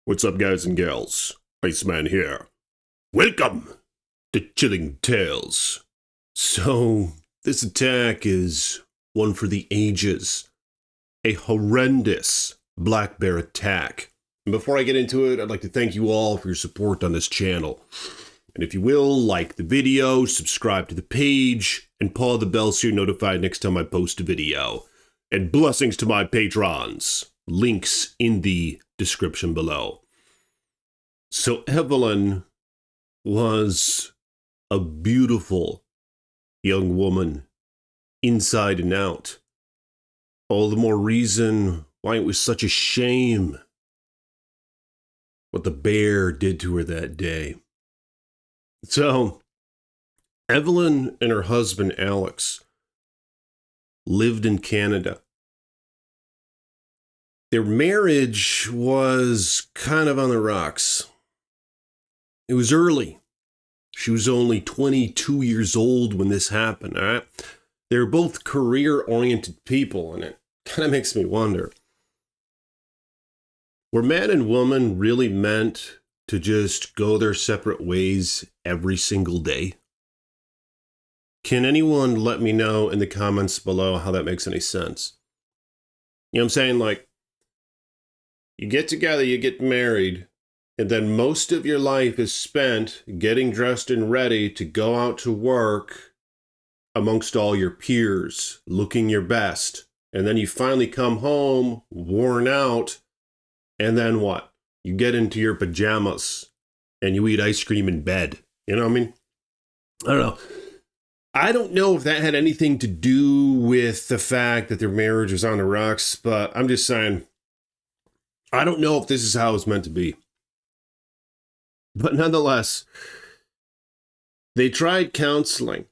What's up, guys and gals? Iceman here. Welcome to Chilling Tales. So, this attack is one for the ages. A horrendous black bear attack. And before I get into it, I'd like to thank you all for your support on this channel. And if you will, like the video, subscribe to the page, and paw the bell so you're notified next time I post a video. And blessings to my patrons. Links in the description below. So Evelyn was a beautiful young woman, inside and out. All the more reason why it was such a shame what the bear did to her that day. So, Evelyn and her husband Alex lived in Canada. Their marriage was kind of on the rocks. It was early. She was only 22 years old when this happened, all right? They were both career-oriented people, and it kind of makes me wonder. Were man and woman really meant to just go their separate ways every single day? Can anyone let me know in the comments below how that makes any sense? You know what I'm saying? Like, you get together, you get married, and then most of your life is spent getting dressed and ready to go out to work amongst all your peers, looking your best. And then you finally come home, worn out, and then what? You get into your pajamas and you eat ice cream in bed. You know what I mean? I don't know. I don't know if that had anything to do with the fact that their marriage was on the rocks, but I'm just saying, I don't know if this is how it's meant to be. But nonetheless, they tried counseling.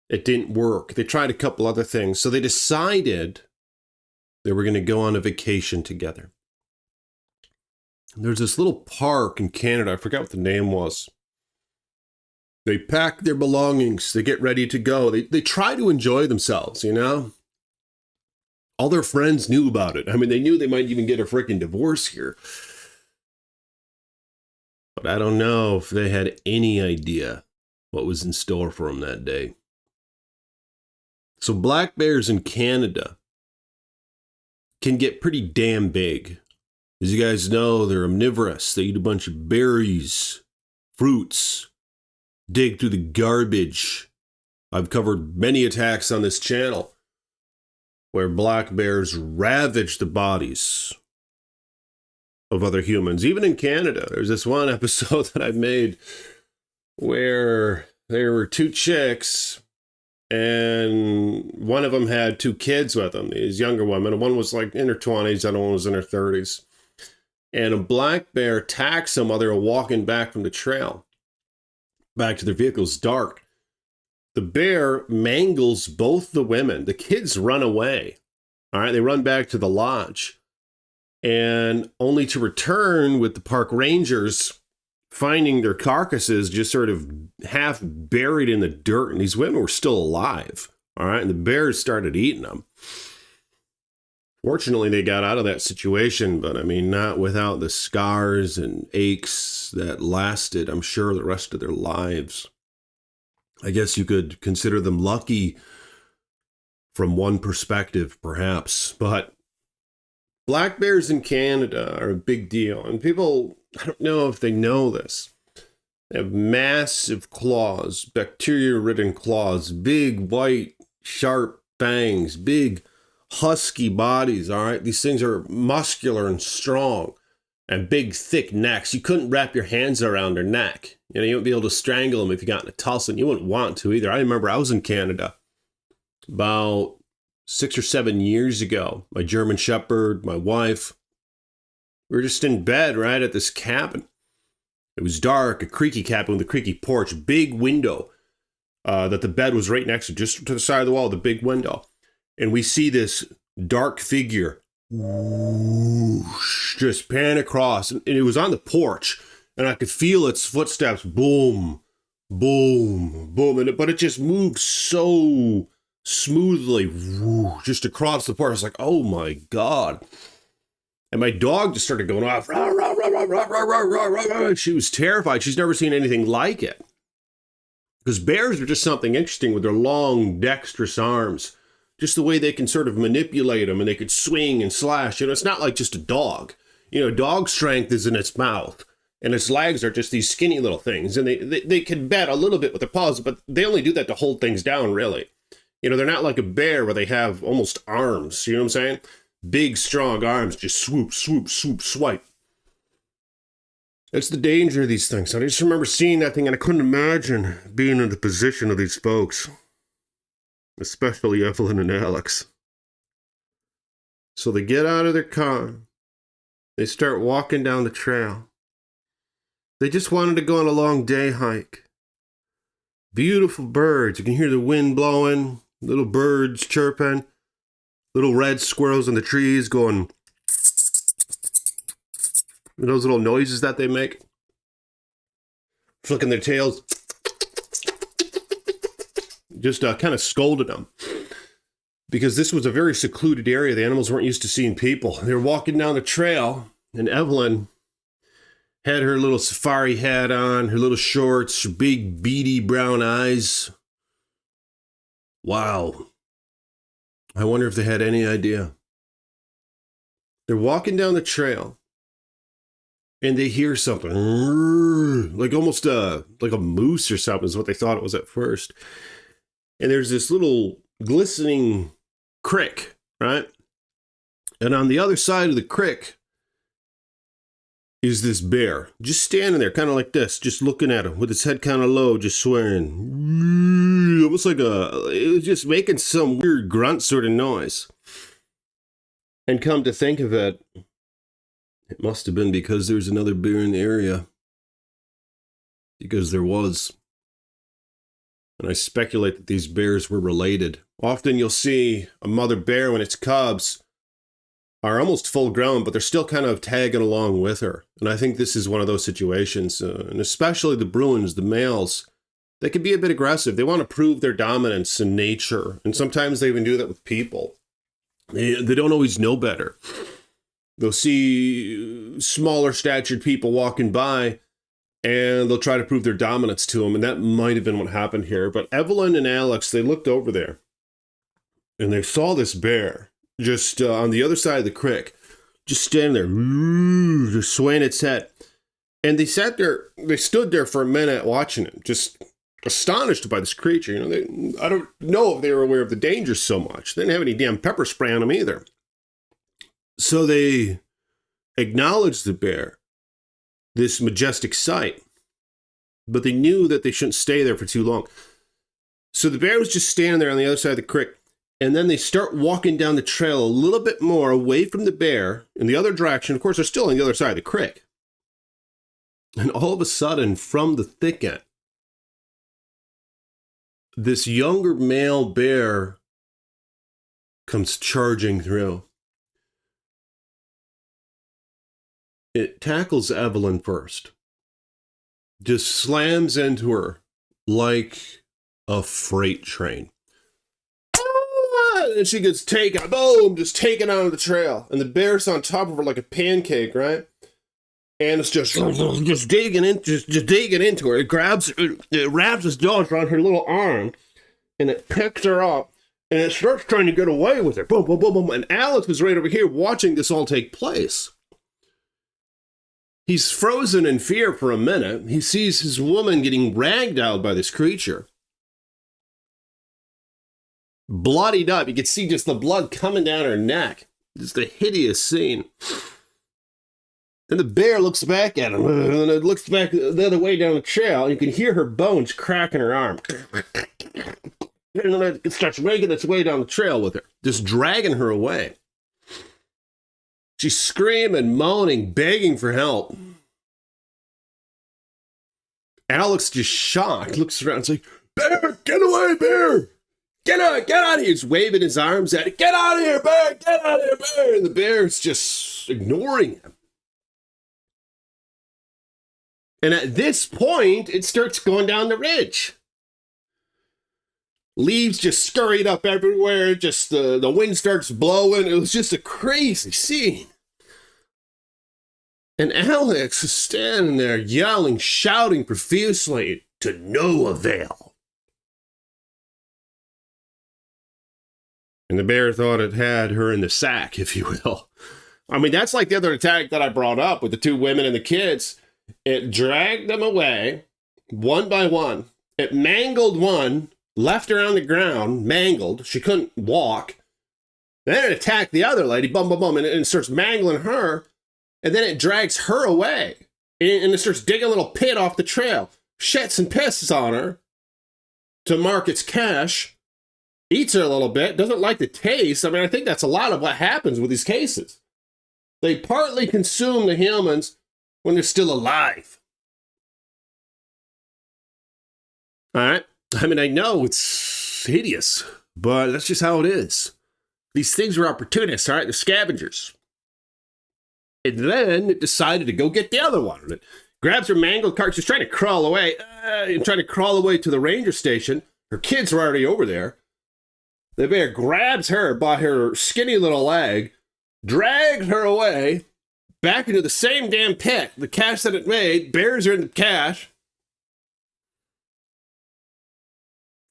It didn't work. They tried a couple other things. So they decided they were going to go on a vacation together. There's this little park in Canada. I forgot what the name was. They pack their belongings. They get ready to go. They try to enjoy themselves, you know? All their friends knew about it. I mean, they knew they might even get a freaking divorce here. But I don't know if they had any idea what was in store for them that day. So black bears in Canada can get pretty damn big. As you guys know, they're omnivorous. They eat a bunch of berries, fruits, dig through the garbage. I've covered many attacks on this channel where black bears ravage the bodies of other humans. Even in Canada, there's this one episode that I've made where there were two chicks and one of them had two kids with them, these younger women, and one was like in her 20s, the other one was in her 30s. And a black bear attacks them while they were walking back from the trail, back to their vehicles, dark. The bear mangles both the women. The kids run away. All right, they run back to the lodge. And only to return with the park rangers finding their carcasses just sort of half buried in the dirt. And these women were still alive. All right, and the bears started eating them. Fortunately, they got out of that situation, but I mean, not without the scars and aches that lasted, I'm sure, the rest of their lives. I guess you could consider them lucky from one perspective, perhaps, but black bears in Canada are a big deal, and people, I don't know if they know this, they have massive claws, bacteria-ridden claws, big, white, sharp fangs, big, husky bodies, all right? These things are muscular and strong, and big, thick necks. You couldn't wrap your hands around their neck. You know, you wouldn't be able to strangle them if you got in a tussle, and you wouldn't want to either. I remember I was in Canada about 6 or 7 years ago. My German Shepherd, my wife, we were just in bed right at this cabin. It was dark, a creaky cabin with a creaky porch, big window that the bed was right next to, just to the side of the wall, the big window. And we see this dark figure whoosh, just pan across. And it was on the porch. And I could feel its footsteps. Boom, boom, boom. But it just moved so smoothly just across the porch. I was like, oh my God. And my dog just started going off. Rah, rah, rah, rah, rah, rah, rah, rah, rah, rah. She was terrified. She's never seen anything like it. Because bears are just something interesting with their long, dexterous arms. Just the way they can sort of manipulate them and they could swing and slash. You know, it's not like just a dog. You know, dog strength is in its mouth. And its legs are just these skinny little things. And they can bat a little bit with their paws, but they only do that to hold things down, really. You know, they're not like a bear where they have almost arms. You know what I'm saying? Big, strong arms, just swoop, swoop, swoop, swipe. That's the danger of these things. I just remember seeing that thing, and I couldn't imagine being in the position of these folks. Especially Evelyn and Alex. So they get out of their car. They start walking down the trail. They just wanted to go on a long day hike. Beautiful birds. You can hear the wind blowing, little birds chirping, little red squirrels in the trees going, those little noises that they make, flicking their tails, just kind of scolded them. Because this was a very secluded area. The animals weren't used to seeing people. They were walking down the trail, and Evelyn had her little safari hat on, her little shorts, her big beady brown eyes. Wow. I wonder if they had any idea. They're walking down the trail and they hear something like almost like a moose or something is what they thought it was at first. And there's this little glistening creek, right? And on the other side of the creek is this bear, just standing there, kind of like this, just looking at him with its head kind of low, just swearing. Almost like it was just making some weird grunt sort of noise. And come to think of it, it must have been because there's another bear in the area. Because there was. And I speculate that these bears were related. Often you'll see a mother bear when its cubs are almost full grown, but they're still kind of tagging along with her. And I think this is one of those situations. And especially the Bruins, the males, they can be a bit aggressive. They want to prove their dominance in nature. And sometimes they even do that with people. They don't always know better. They'll see smaller statured people walking by and they'll try to prove their dominance to them. And that might have been what happened here. But Evelyn and Alex, they looked over there and they saw this bear just on the other side of the creek, just standing there, just swaying its head. And they sat there, they stood there for a minute watching it, just astonished by this creature. You know, I don't know if they were aware of the danger so much. They didn't have any damn pepper spray on them either. So they acknowledged the bear, this majestic sight, but they knew that they shouldn't stay there for too long. So the bear was just standing there on the other side of the creek. And then they start walking down the trail a little bit more away from the bear in the other direction. Of course, they're still on the other side of the creek. And all of a sudden, from the thicket, this younger male bear comes charging through. It tackles Evelyn first. Just slams into her like a freight train. And she gets taken, boom, just taken out of the trail. And the bear's on top of her like a pancake, right? And it's just digging into her. It grabs, it wraps its jaws around her little arm, and it picks her up, and it starts trying to get away with her. Boom, boom, boom, boom. And Alex is right over here watching this all take place. He's frozen in fear for a minute. He sees his woman getting ragdolled by this creature. Bloodied up. You can see just the blood coming down her neck. Just a hideous scene. And the bear looks back at him, and it looks back the other way down the trail. And you can hear her bones cracking her arm. And then it starts making its way down the trail with her, just dragging her away. She's screaming, moaning, begging for help. Alex, just shocked, looks around and says, "Bear, get away, bear! Get out of here!" He's waving his arms at it. "Get out of here, bear! Get out of here, bear!" And the bear's just ignoring him. And at this point, it starts going down the ridge. Leaves just scurried up everywhere. Just the wind starts blowing. It was just a crazy scene. And Alex is standing there yelling, shouting profusely to no avail. And the bear thought it had her in the sack, if you will. I mean, that's like the other attack that I brought up with the two women and the kids. It dragged them away one by one. It mangled one, left her on the ground, mangled. She couldn't walk. Then it attacked the other lady, bum, bum, bum, and it starts mangling her. And then it drags her away. And it starts digging a little pit off the trail. Shits and pisses on her to mark its cash. Eats her a little bit. Doesn't like the taste. I mean, I think that's a lot of what happens with these cases. They partly consume the humans when they're still alive. All right? I mean, I know it's hideous, but that's just how it is. These things are opportunists, all right? They're scavengers. And then it decided to go get the other one. It grabs her mangled carcass, she's trying to crawl away, to the ranger station. Her kids are already over there. The bear grabs her by her skinny little leg, drags her away, back into the same damn pit, the cache that it made, buries her in the cache.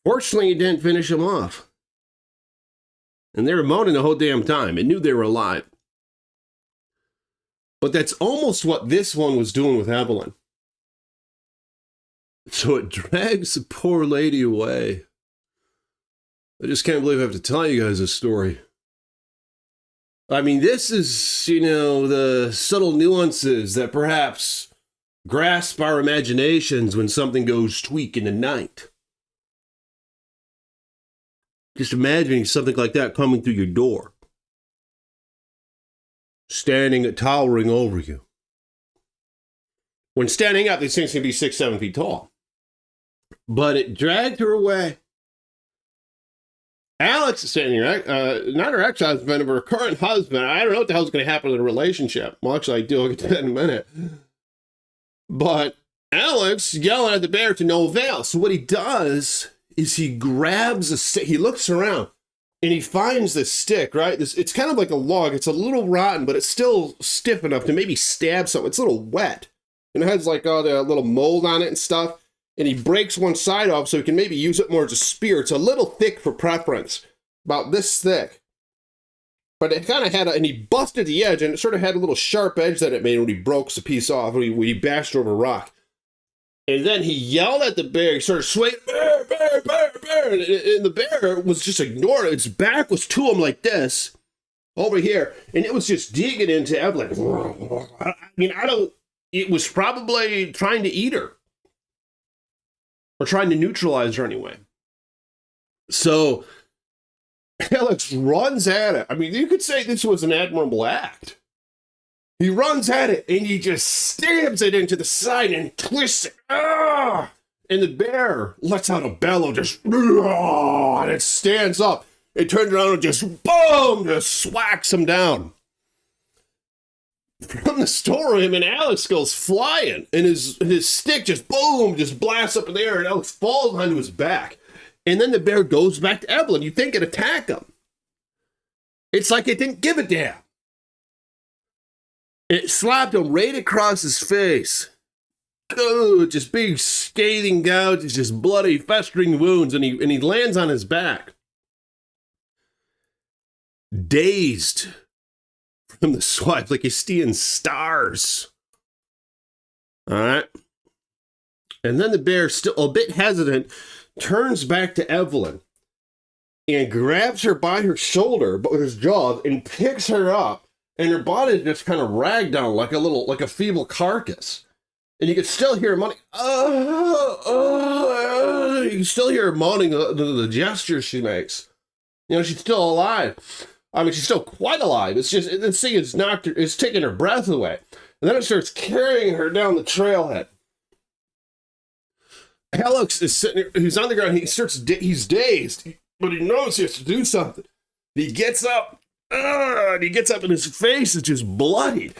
Fortunately, it didn't finish them off. And they were moaning the whole damn time. It knew they were alive. But that's almost what this one was doing with Evelyn. So it drags the poor lady away. I just can't believe I have to tell you guys this story. I mean, this is, the subtle nuances that perhaps grasp our imaginations when something goes tweak in the night. Just imagining something like that coming through your door. Towering over you. When standing up, these things can be 6-7 feet tall. But it dragged her away. Alex is standing here, not her ex-husband, but her current husband. I don't know what the hell's going to happen in the relationship. Well, actually, I do. I'll get to that in a minute. But Alex yelling at the bear to no avail. So what he does is he grabs a stick. He looks around and he finds this stick, right? It's kind of like a log. It's a little rotten, but it's still stiff enough to maybe stab something. It's a little wet. And it has like all the little mold on it and stuff. And he breaks one side off so he can maybe use it more as a spear. It's a little thick for preference, about this thick. But it kind of had and he busted the edge, and it sort of had a little sharp edge that it made when he broke the piece off, when he bashed over a rock. And then he yelled at the bear, he started swaying, bear, bear, bear, bear. And the bear was just ignoring it. Its back was to him like this, over here. And it was just digging into Evelyn. I mean, it was probably trying to eat her. Or trying to neutralize her anyway. So, Alex runs at it. I mean, you could say this was an admirable act. He runs at it, and he just stabs it into the side and twists it. Ah! And the bear lets out a bellow, just, and it stands up. It turns around and just, boom, just swacks him down. From the storeroom, and Alex goes flying, and his stick just boom, just blasts up in the air, and Alex falls onto his back. And then the bear goes back to Evelyn. You think it'd attack him. It's like it didn't give a damn. It slapped him right across his face. Oh, just big scathing gouges, just bloody, festering wounds, and he lands on his back. Dazed from the swipe, like he's seeing stars. All right. And then the bear, still a bit hesitant, turns back to Evelyn and grabs her by her shoulder, but with his jaws, and picks her up, and her body just kind of ragdoll like a feeble carcass. And you can still hear her moaning. You can still hear her moaning the gestures she makes. She's still alive. I mean, she's still quite alive. It's just, this thing is it's taking her breath away. And then it starts carrying her down the trailhead. Alex is sitting there, he's on the ground, he's dazed, but he knows he has to do something. He gets up, and his face is just bloodied.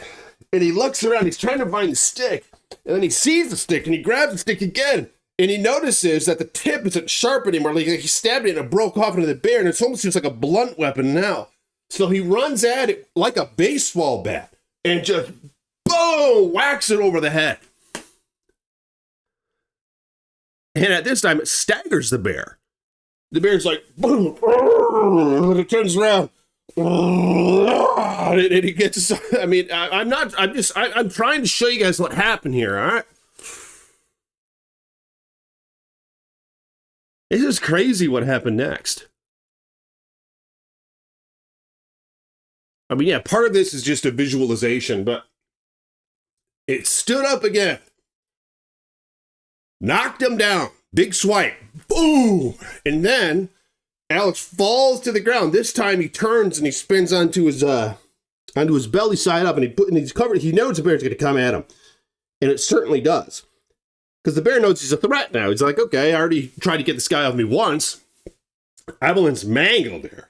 And he looks around, he's trying to find the stick, and then he sees the stick, and he grabs the stick again, and he notices that the tip isn't sharp anymore, like he stabbed it and it broke off into the bear, and it's almost just like a blunt weapon now. So he runs at it like a baseball bat, and just, boom, boom, whacks it over the head. And at this time, it staggers the bear. The bear's like, boom, and it turns around. And it gets, I mean, I'm trying to show you guys what happened here, all right? This is crazy what happened next. I mean, yeah, part of this is just a visualization, but it stood up again. Knocked him down. Big swipe. Boom! And then Alex falls to the ground. This time he turns and he spins onto his belly side up, and he's covered. He knows the bear's going to come at him. And it certainly does. Because the bear knows he's a threat now. He's like, okay, I already tried to get this guy off me once. Evelyn's mangled here.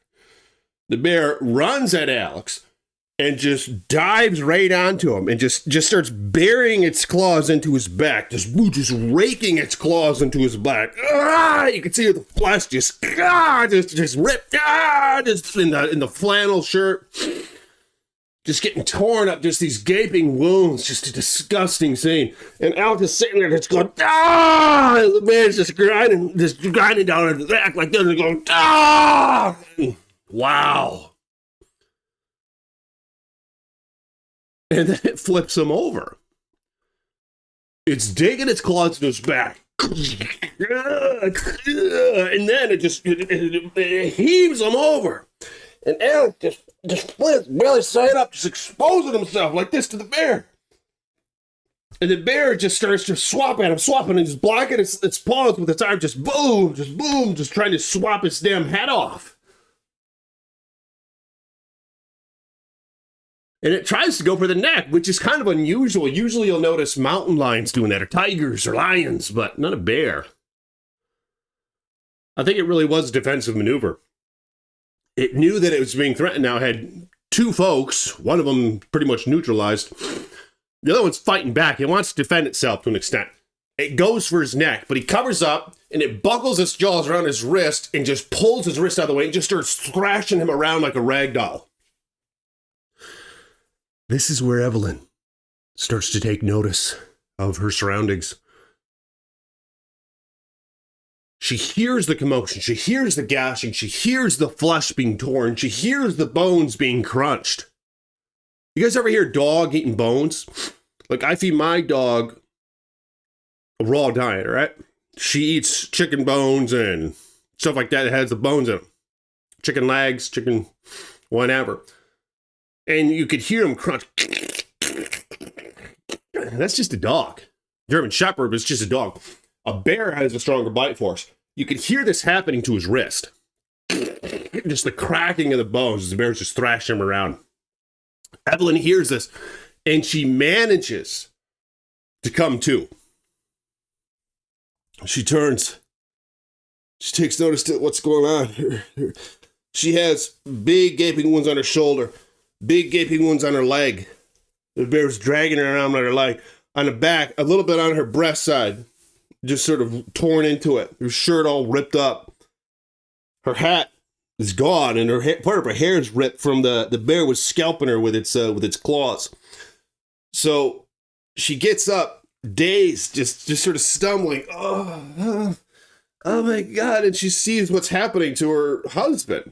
The bear runs at Alex and just dives right onto him and just starts burying its claws into his back, just raking its claws into his back. You can see the flesh just ripped, just in the flannel shirt, just getting torn up, just these gaping wounds, just a disgusting scene. And Alex is sitting there just going, the bear's just grinding down his back like this and going, wow. And then it flips him over. It's digging its claws into his back. And then it heaves him over. And Alex just flips, belly side up, just exposing himself like this to the bear. And the bear just starts to swap at him, and he's blocking its paws with its arm, just boom, just trying to swap its damn head off. And it tries to go for the neck, which is kind of unusual. Usually you'll notice mountain lions doing that, or tigers, or lions, but not a bear. I think it really was a defensive maneuver. It knew that it was being threatened now. It had two folks, one of them pretty much neutralized. The other one's fighting back. It wants to defend itself to an extent. It goes for his neck, but he covers up, and it buckles its jaws around his wrist and just pulls his wrist out of the way and just starts thrashing him around like a rag doll. This is where Evelyn starts to take notice of her surroundings. She hears the commotion. She hears the gashing. She hears the flesh being torn. She hears the bones being crunched. You guys ever hear dog eating bones? Like, I feed my dog a raw diet, right? She eats chicken bones and stuff like that that has the bones in them. Chicken legs, chicken whatever. And you could hear him crunch. That's just a dog. German Shepherd is just a dog. A bear has a stronger bite force. You could hear this happening to his wrist. Just the cracking of the bones as the bear's just thrashing him around. Evelyn hears this, and she manages to come to. She turns. She takes notice to what's going on. She has big gaping wounds on her shoulder. Big gaping wounds on her leg. The bear's dragging her around on her leg. On the back, a little bit on her breast side. Just sort of torn into it. Her shirt all ripped up. Her hat is gone, and part of her hair is ripped from the bear was scalping her with its claws. So she gets up, dazed, just sort of stumbling. Oh my God. And she sees what's happening to her husband.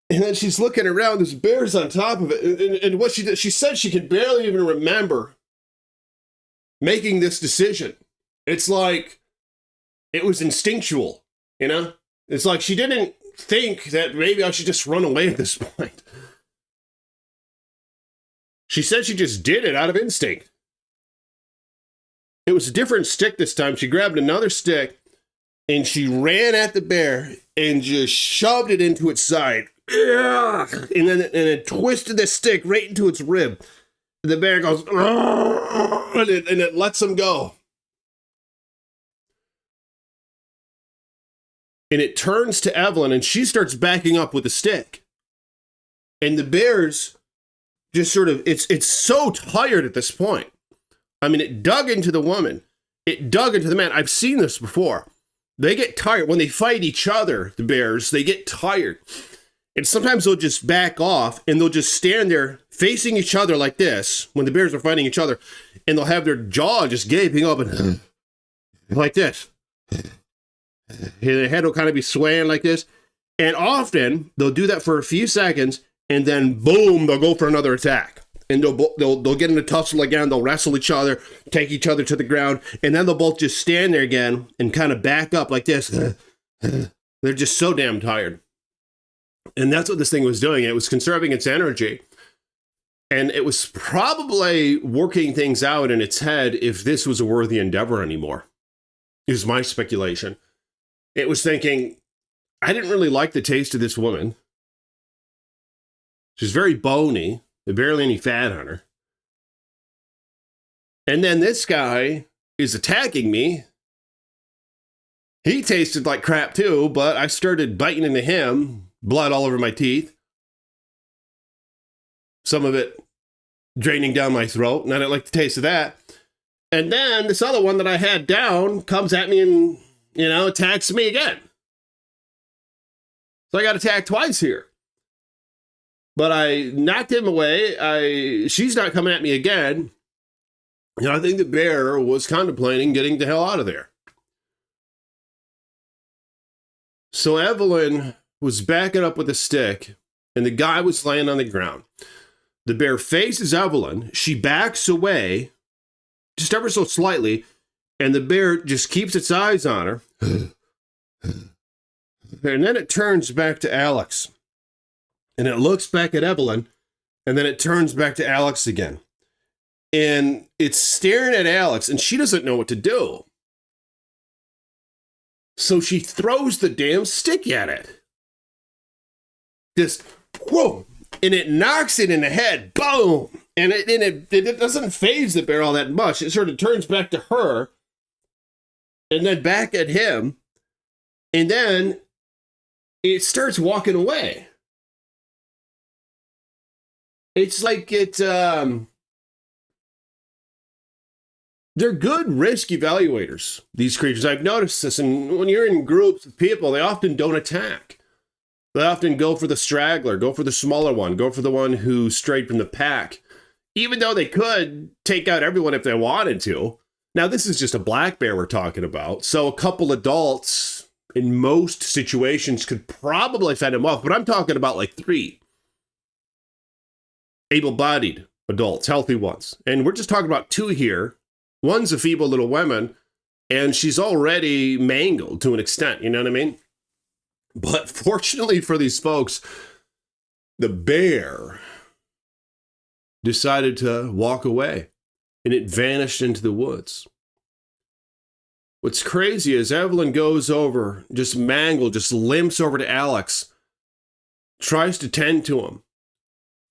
And then she's looking around, there's bears on top of it. And what she did, she said she could barely even remember making this decision. It's like it was instinctual, you know? It's like she didn't think that maybe I should just run away at this point. She said she just did it out of instinct. It was a different stick this time. She grabbed another stick and she ran at the bear and just shoved it into its side. And then it twisted the stick right into its rib. The bear goes, and it lets him go. And it turns to Evelyn, and she starts backing up with the stick. And the bear's just sort of, it's so tired at this point. I mean, it dug into the woman. It dug into the man. I've seen this before. They get tired. When they fight each other, the bears, they get tired. And sometimes they'll just back off and they'll just stand there facing each other like this when the bears are fighting each other. And they'll have their jaw just gaping open like this. Their head will kind of be swaying like this. And often they'll do that for a few seconds and then boom, they'll go for another attack. And they'll get in a tussle again. They'll wrestle each other, take each other to the ground. And then they'll both just stand there again and kind of back up like this. They're just so damn tired. And that's what this thing was doing. It was conserving its energy. And it was probably working things out in its head if this was a worthy endeavor anymore, is my speculation. It was thinking, I didn't really like the taste of this woman. She's very bony. There's barely any fat on her. And then this guy is attacking me. He tasted like crap too, but I started biting into him, blood all over my teeth. Some of it draining down my throat, and I didn't like the taste of that. And then this other one that I had down comes at me and, attacks me again. So I got attacked twice here. But I knocked him away. She's not coming at me again. And I think the bear was contemplating getting the hell out of there. So Evelyn was backing up with a stick, and the guy was laying on the ground. The bear faces Evelyn. She backs away, just ever so slightly, and the bear just keeps its eyes on her. And then it turns back to Alex. And it looks back at Evelyn, and then it turns back to Alex again. And it's staring at Alex, and she doesn't know what to do. So she throws the damn stick at it. Just, whoa, and it knocks it in the head, boom. And it doesn't faze the bear all that much. It sort of turns back to her, and then back at him, and then it starts walking away. It's like they're good risk evaluators, these creatures. I've noticed this, and when you're in groups of people, they often don't attack. They often go for the straggler, go for the smaller one, go for the one who strayed from the pack, even though they could take out everyone if they wanted to. Now, this is just a black bear we're talking about, so a couple adults in most situations could probably fend him off, but I'm talking about like 3. Able-bodied adults, healthy ones. And we're just talking about 2 here. One's a feeble little woman, and she's already mangled to an extent, you know what I mean? But fortunately for these folks, the bear decided to walk away, and it vanished into the woods. What's crazy is Evelyn goes over, just mangled, just limps over to Alex, tries to tend to him,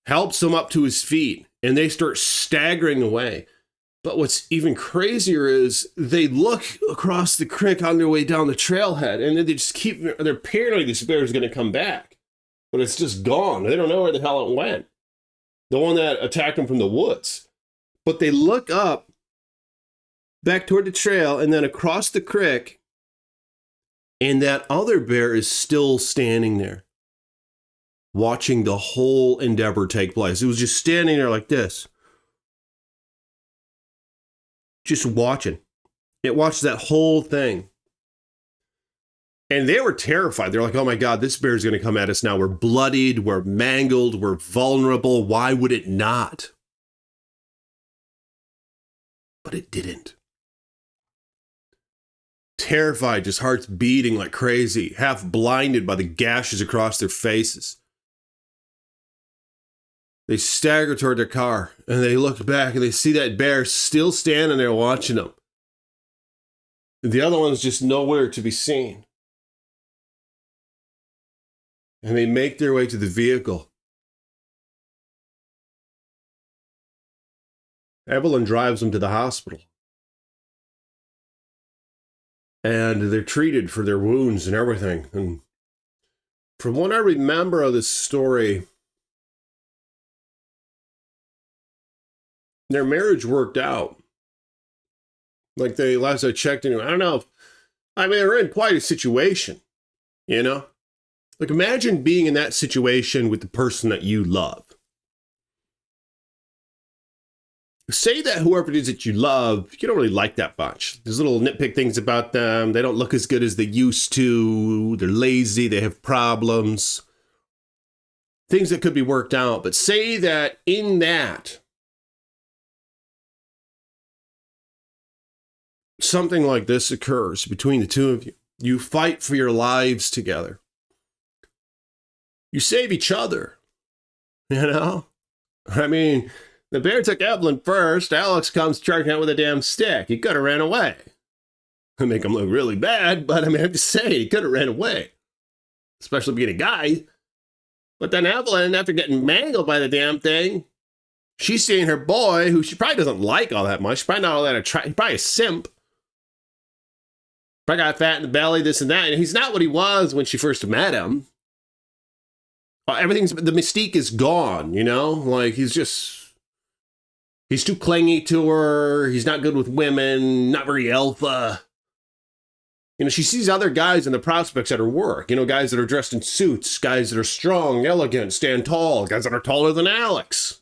helps him up to his feet, and they start staggering away. But what's even crazier is they look across the creek on their way down the trailhead, and then they just they're paranoid this bear is going to come back. But it's just gone. They don't know where the hell it went. The one that attacked them from the woods. But they look up, back toward the trail, and then across the creek, and that other bear is still standing there, watching the whole endeavor take place. It was just standing there like this. Just watching. It watched that whole thing. And they were terrified. They're like, oh my God, this bear's going to come at us now. We're bloodied, we're mangled, we're vulnerable. Why would it not? But it didn't. Terrified, just hearts beating like crazy, half blinded by the gashes across their faces. They stagger toward their car, and they look back, and they see that bear still standing there watching them. The other one's just nowhere to be seen. And they make their way to the vehicle. Evelyn drives them to the hospital. And they're treated for their wounds and everything. And from what I remember of this story, their marriage worked out. Like last I checked, I don't know. They were in quite a situation, you know? Like, imagine being in that situation with the person that you love. Say that whoever it is that you love, you don't really like that much. There's little nitpick things about them. They don't look as good as they used to. They're lazy. They have problems. Things that could be worked out. But say that in that, something like this occurs between the two of you. You fight for your lives together. You save each other. You know? I mean, the bear took Evelyn first. Alex comes charging out with a damn stick. He could have ran away. I make him look really bad, but I mean, I'm just saying, he could have ran away. Especially being a guy. But then Evelyn, after getting mangled by the damn thing, she's seeing her boy, who she probably doesn't like all that much. Probably not all that attractive. Probably a simp. Probably got fat in the belly, this and that. And he's not what he was when she first met him. The mystique is gone, you know? Like, he's too clingy to her. He's not good with women, not very alpha. You know, she sees other guys in the prospects at her work. You know, guys that are dressed in suits, guys that are strong, elegant, stand tall, guys that are taller than Alex.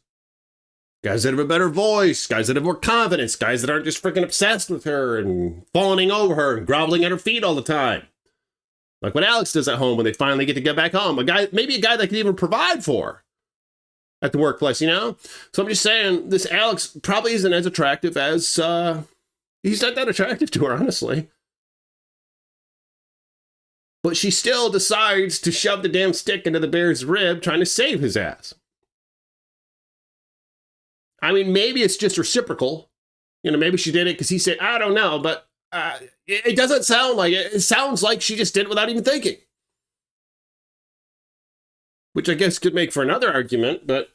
Guys that have a better voice, guys that have more confidence, guys that aren't just freaking obsessed with her and fawning over her and groveling at her feet all the time. Like what Alex does at home when they finally get back home. Maybe a guy that can even provide for her at the workplace, you know? So I'm just saying, this Alex probably isn't as attractive as, he's not that attractive to her, honestly. But she still decides to shove the damn stick into the bear's rib, trying to save his ass. I mean, maybe it's just reciprocal. You know, maybe she did it because he said, I don't know, but it doesn't sound like it. It sounds like she just did it without even thinking. Which I guess could make for another argument, but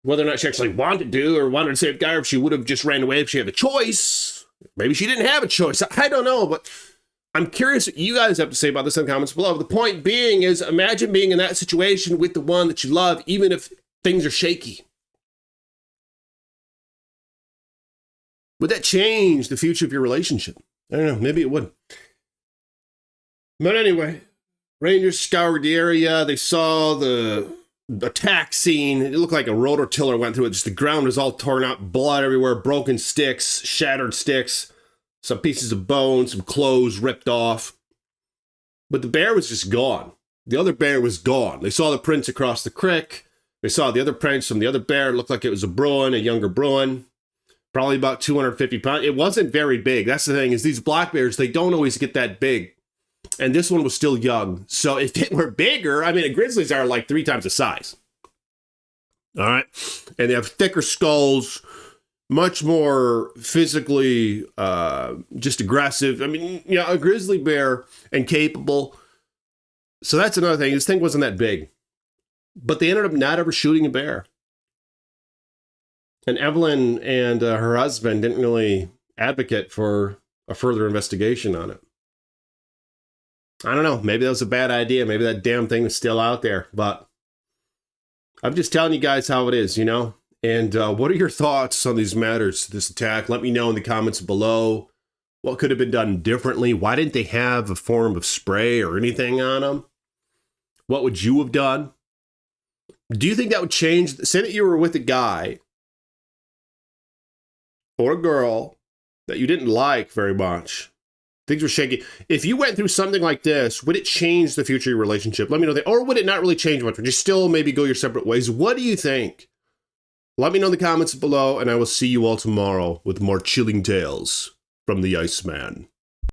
whether or not she actually wanted to or wanted to save the guy, or if she would have just ran away if she had a choice. Maybe she didn't have a choice. I don't know, but I'm curious what you guys have to say about this in the comments below. The point being is, imagine being in that situation with the one that you love, even if things are shaky. Would that change the future of your relationship? I don't know. Maybe it would. But anyway, Rangers scoured the area. They saw the attack scene. It looked like a rototiller went through it. Just the ground was all torn up, blood everywhere, broken sticks, shattered sticks, some pieces of bone, some clothes ripped off. But the bear was just gone. The other bear was gone. They saw the prints across the creek. They saw the other prints from the other bear. It looked like it was a Bruin, a younger Bruin. Probably about 250 pounds. It wasn't very big. That's the thing, is these black bears, they don't always get that big. And this one was still young. So if it were bigger, I mean, the grizzlies are like 3 times the size. All right. And they have thicker skulls, much more physically just aggressive. I mean, you know, a grizzly bear and capable. So that's another thing. This thing wasn't that big. But they ended up not ever shooting a bear. And Evelyn and her husband didn't really advocate for a further investigation on it. I don't know. Maybe that was a bad idea. Maybe that damn thing is still out there. But I'm just telling you guys how it is, you know? And what are your thoughts on these matters, this attack? Let me know in the comments below. What could have been done differently? Why didn't they have a form of spray or anything on them? What would you have done? Do you think that would change? Say that you were with a guy or a girl that you didn't like very much. Things were shaky. If you went through something like this, would it change the future of your relationship? Let me know that. Or would it not really change much? Would you still maybe go your separate ways? What do you think? Let me know in the comments below, and I will see you all tomorrow with more chilling tales from the Iceman.